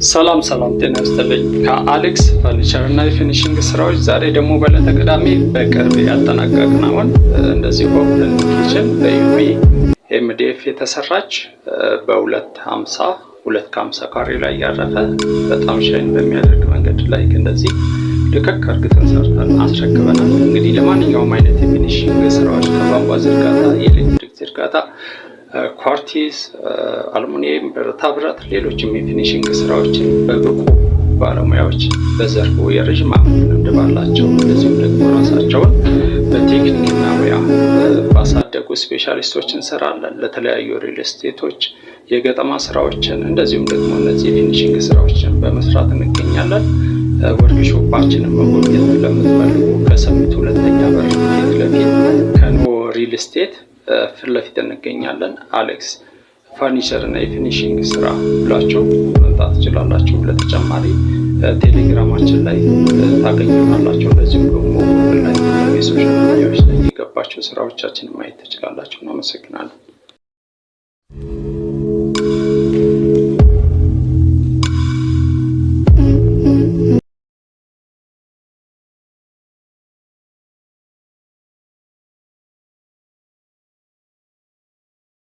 ሰላም ጤና ይስጥልኝ ከአሌክስ ፈርኒቸር እና የፊኒሺንግ ስራዎች ዛሬ ደግሞ በዕለተ ቅዳሜ በቅርብ ያጠናቀቅነውን እንደዚህ ኦፕን ኪችን በዩቪ ኤምዲኤፍ የተሰራች በ250 ካሬ ላይ ያረፈ በጣም ሻይን በሚያደርግ መንገድ ላይ እንደዚህ ልክክ አድርገን ሰርተን አስረክበናል። እንግዲህ ለማንኛውም አይነት የፊኒሺንግ ስራዎች ከቧንቧ ዝርጋታ፣ የኤሌክትሪክ ዝርጋታ፣ ኳርቲዝ፣ አልሙኒየም፣ ብረታ ብረት ሌሎችም የፊኒሺንግ ስራዎችን በብቁ ባለሙያዎች በዘርፉ የረጅም ዓመት ልምድ ባላቸው እንደዚሁም ደግሞ ራሳቸውን በቴክኒክና ሙያ ባሳደጉ ስፔሻሊስቶች እንሰራለን። ለተለያዩ ሪል ስቴቶች የገጠማ ስራዎችን እንደዚሁም ደግሞ እነዚህ የፊኒሺንግ ስራዎችን በመስራት እንገኛለን። ወርክሾፓችንን መጎብኘት ለምትፈልጉ ከሰሚት ሁለተኛ በር ፊት ለፊት ከኖ ሪል ስቴት ፊት ለፊት እንገኛለን። አሌክስ ፈርኒቸር እና የፊኒሺንግ ስራ ብላችሁ መምጣት ትችላላችሁ። ለተጨማሪ ቴሌግራማችን ላይ ታገኙናላችሁ። እንደዚሁም ደግሞ ላይ የሶሻል ሚዲያዎች ላይ የገባችሁ ስራዎቻችንን ማየት ትችላላችሁ። እናመሰግናለን።